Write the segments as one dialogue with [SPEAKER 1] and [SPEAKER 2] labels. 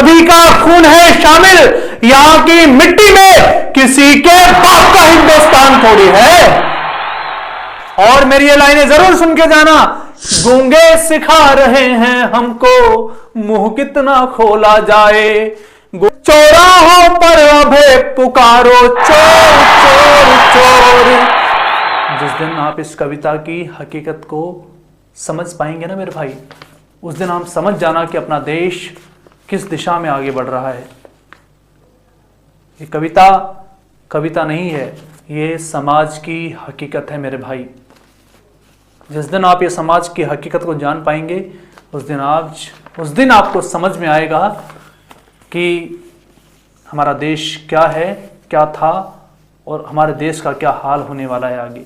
[SPEAKER 1] सभी का खून है शामिल यहां की मिट्टी में, किसी के बाप का हिंदुस्तान थोड़ी है। और मेरी ये लाइनें जरूर सुन के जाना। गूंगे सिखा रहे हैं हमको मुंह कितना खोला जाए, चौराहों पर अभय पुकारो चोर चोर चोर। जिस दिन आप इस कविता की हकीकत को समझ पाएंगे ना मेरे भाई, उस दिन आप समझ जाना कि अपना देश किस दिशा में आगे बढ़ रहा है। ये कविता नहीं है, ये समाज की हकीकत है मेरे भाई। जिस दिन आप ये समाज की हकीकत को जान पाएंगे, उस दिन आपको समझ में आएगा कि हमारा देश क्या है, क्या था और हमारे देश का क्या हाल होने वाला है आगे।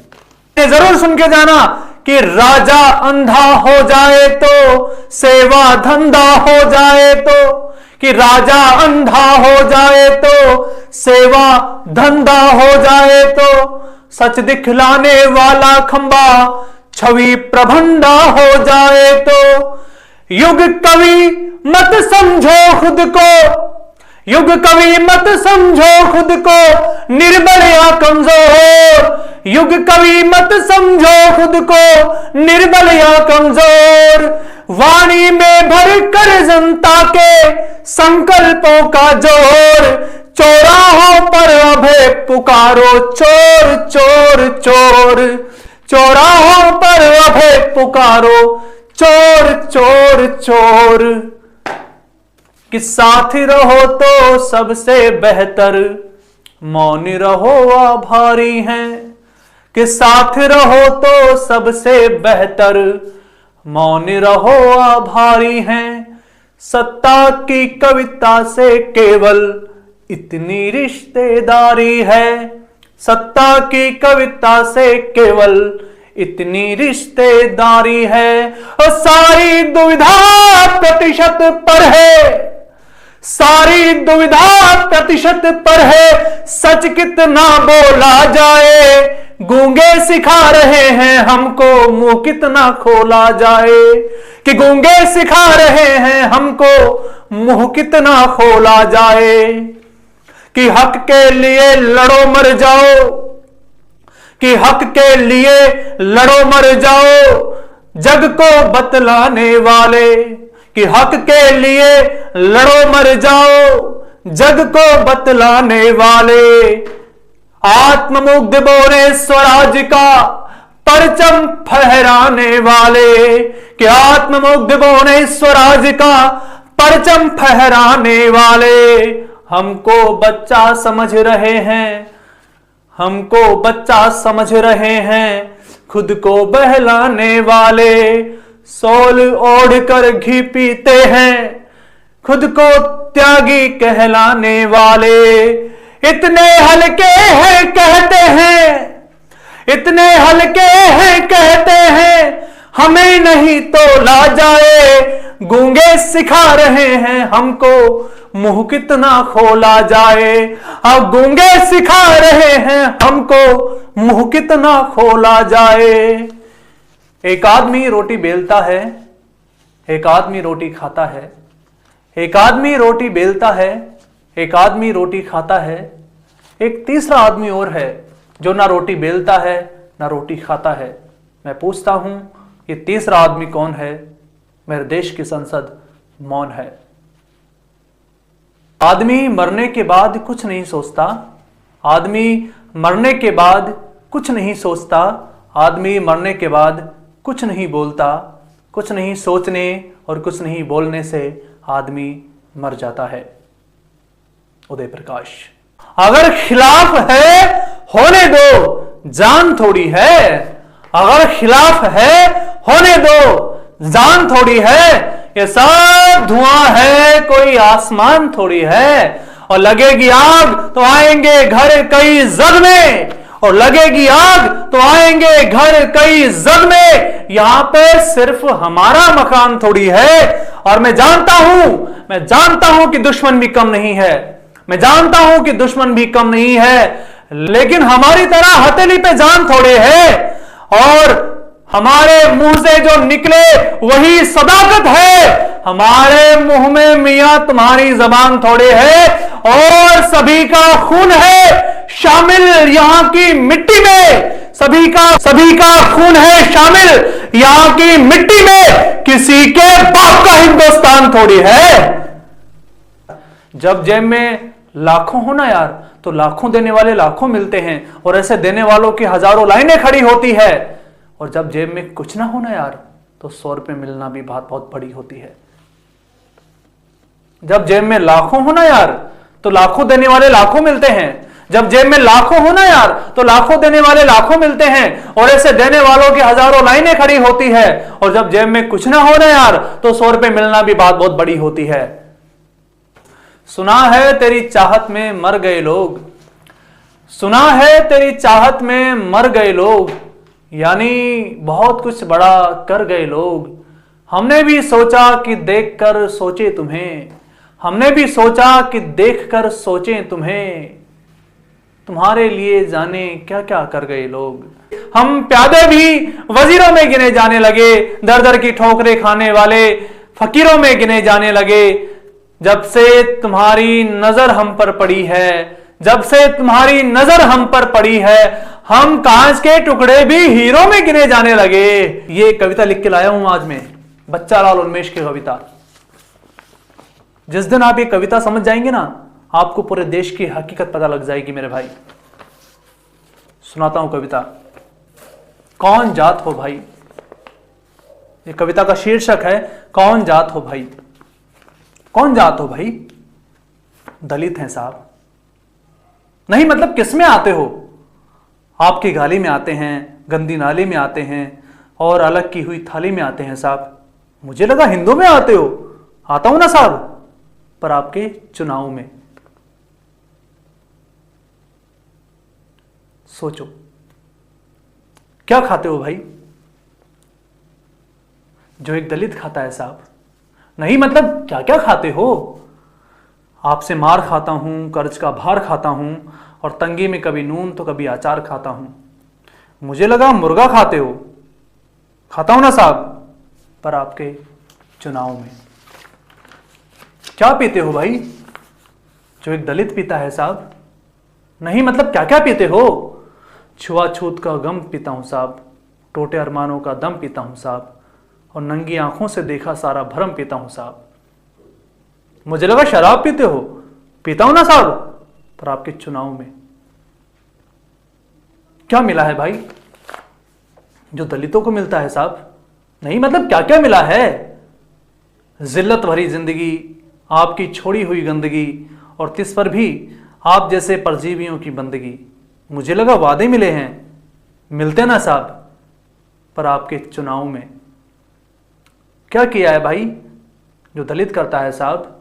[SPEAKER 1] जरूर सुन के जाना कि राजा अंधा हो जाए तो सेवा धंधा हो जाए तो, कि राजा अंधा हो जाए तो सेवा धंधा हो जाए तो, सच दिखलाने वाला खंबा छवि प्रबंधा हो जाए तो, युग कवि मत समझो खुद को, युग कवि मत समझो खुद को निर्बल या कमजोर, युग कवि मत समझो खुद को निर्बल या कमजोर, वाणी में भर कर जनता के संकल्पों का जोर, चौराहों पर अभय पुकारो चोर चोर चोर, चौराहों पर अभय पुकारो चोर चोर चोर। कि साथ रहो तो सबसे बेहतर मौन रहो आभारी हैं, कि साथ रहो तो सबसे बेहतर मौन रहो आभारी हैं। सत्ता की कविता से केवल इतनी रिश्तेदारी है, सत्ता की कविता से केवल इतनी रिश्तेदारी है। और सारी दुविधा प्रतिशत पर है, सारी दुविधा प्रतिशत पर है, सच कितना बोला जाए, गूंगे सिखा रहे हैं हमको मुंह कितना खोला जाए, कि गूंगे सिखा रहे हैं हमको मुंह कितना खोला जाए। कि हक के लिए लड़ो मर जाओ, कि हक के लिए लड़ो मर जाओ, जग को बतलाने वाले, कि हक के लिए लड़ो मर जाओ, जग को बतलाने वाले। आत्ममुग्ध बोले स्वराज का परचम फहराने वाले, कि आत्ममुग्ध बोले स्वराज का परचम फहराने वाले। हमको बच्चा समझ रहे हैं, हमको बच्चा समझ रहे हैं, खुद को बहलाने वाले। सोल ओढ़ कर घी पीते हैं, खुद को त्यागी कहलाने वाले। इतने हल्के हैं कहते हैं, इतने हल्के हैं कहते हैं, हमें नहीं तोला जाए, गूंगे सिखा रहे हैं हमको मुंह कितना खोला जाए। अब गूंगे सिखा रहे हैं हमको मुंह कितना खोला जाए। एक आदमी रोटी बेलता है, एक आदमी रोटी खाता है, एक आदमी रोटी बेलता है, एक आदमी रोटी खाता है। एक तीसरा आदमी और है जो ना रोटी बेलता है ना रोटी खाता है। मैं पूछता हूं ये तीसरा आदमी कौन है? मेरे देश की संसद मौन है। आदमी मरने के बाद कुछ नहीं सोचता, आदमी मरने के बाद कुछ नहीं सोचता, आदमी मरने के बाद कुछ नहीं बोलता। कुछ नहीं सोचने और कुछ नहीं बोलने से आदमी मर जाता है। उदय प्रकाश। अगर खिलाफ है होने दो, जान थोड़ी है। अगर खिलाफ है होने दो, जान थोड़ी है। ये सब धुआं है, कोई आसमान थोड़ी है। और लगेगी आग तो आएंगे घर कई जद में, और लगेगी आग तो आएंगे घर कई जद में। यहां पे सिर्फ हमारा मकान थोड़ी है। और मैं जानता हूं कि दुश्मन भी कम नहीं है, मैं जानता हूं कि दुश्मन भी कम नहीं है, लेकिन हमारी तरह हथेली पे जान थोड़े है। और हमारे मुंह से जो निकले वही सदाकत है। हमारे मुंह में मियां तुम्हारी जबान थोड़ी है, और सभी का खून है शामिल यहां की मिट्टी में। सभी का खून है शामिल यहां की मिट्टी में, किसी के बाप का हिंदुस्तान थोड़ी है। जब जेब में लाखों हो ना यार, तो लाखों देने वाले लाखों मिलते हैं, और ऐसे देने वालों की हजारों लाइनें खड़ी होती है। और जब जेब में कुछ ना हो ना यार, तो 100 रुपए मिलना भी बात बहुत बड़ी होती है। जब जेब में लाखों हो ना यार, तो लाखों देने वाले लाखों मिलते हैं। जब जेब में लाखों हो ना यार, तो लाखों देने वाले लाखों मिलते हैं, और ऐसे देने वालों की हजारों लाइनें खड़ी होती है। और जब जेब में कुछ ना हो ना यार, तो 100 रुपए मिलना भी बात बहुत बड़ी होती है। सुना है तेरी चाहत में मर गए लोग, सुना है तेरी चाहत में मर गए लोग, यानी बहुत कुछ बड़ा कर गए लोग। हमने भी सोचा कि देखकर सोचे तुम्हें, हमने भी सोचा कि देखकर सोचे तुम्हें, तुम्हारे लिए जाने क्या क्या कर गए लोग। हम प्यादे भी वजीरों में गिने जाने लगे, दर दर की ठोकरें खाने वाले फकीरों में गिने जाने लगे। जब से तुम्हारी नजर हम पर पड़ी है, जब से तुम्हारी नजर हम पर पड़ी है, हम कांच के टुकड़े भी हीरो में गिने जाने लगे। ये कविता लिख के लाया हूं आज मैं, बच्चा लाल उन्मेष की कविता। जिस दिन आप ये कविता समझ जाएंगे ना, आपको पूरे देश की हकीकत पता लग जाएगी मेरे भाई। सुनाता हूं कविता। कौन जात हो भाई, ये कविता का शीर्षक है कौन जात हो भाई। कौन जात हो भाई? दलित हैं साहब। नहीं मतलब किस में आते हो? आपकी गाली में आते हैं, गंदी नाली में आते हैं, और अलग की हुई थाली में आते हैं साहब। मुझे लगा हिंदू में आते हो। आता हूं ना साहब, पर आपके चुनाव में। सोचो क्या खाते हो भाई, जो एक दलित खाता है साहब। नहीं मतलब क्या क्या खाते हो? आपसे मार खाता हूं, कर्ज का भार खाता हूं, और तंगी में कभी नून तो कभी अचार खाता हूं। मुझे लगा मुर्गा खाते हो। खाता हूं ना साहब, पर आपके चुनाव में। क्या पीते हो भाई, जो एक दलित पीता है साहब। नहीं मतलब क्या क्या पीते हो? छुआछूत का गम पीता हूं साहब, टोटे अरमानों का दम पीता हूं साहब, और नंगी आंखों से देखा सारा भरम पीता हूं साहब। मुझे लगा शराब पीते हो। पीता हूं ना साहब, पर आपके चुनाव में। क्या मिला है भाई जो दलितों को मिलता है साहब? नहीं मतलब क्या क्या मिला है? जिल्लत भरी जिंदगी, आपकी छोड़ी हुई गंदगी, और तिस पर भी आप जैसे परजीवियों की बंदगी। मुझे लगा वादे मिले हैं, मिलते ना साहब, पर आपके चुनाव में। क्या किया है भाई जो दलित करता है साहब?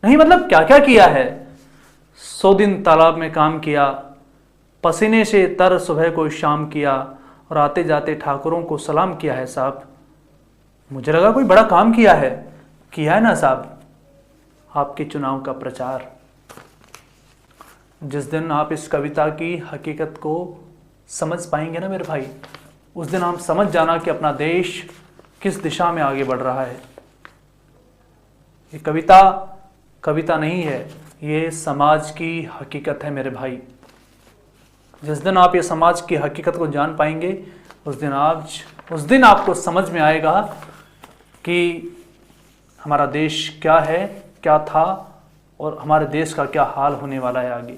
[SPEAKER 1] नहीं मतलब क्या क्या किया है? 100 दिन तालाब में काम किया, पसीने से तर सुबह को शाम किया, और आते जाते ठाकुरों को सलाम किया है साहब। मुझे लगा कोई बड़ा काम किया है ना साहब, आपके चुनाव का प्रचार। जिस दिन आप इस कविता की हकीकत को समझ पाएंगे ना मेरे भाई, उस दिन आप समझ जाना कि अपना देश किस दिशा में आगे बढ़ रहा है। ये कविता नहीं है, ये समाज की हकीकत है मेरे भाई। जिस दिन आप ये समाज की हकीकत को जान पाएंगे, उस दिन आपको समझ में आएगा कि हमारा देश क्या है, क्या था, और हमारे देश का क्या हाल होने वाला है आगे।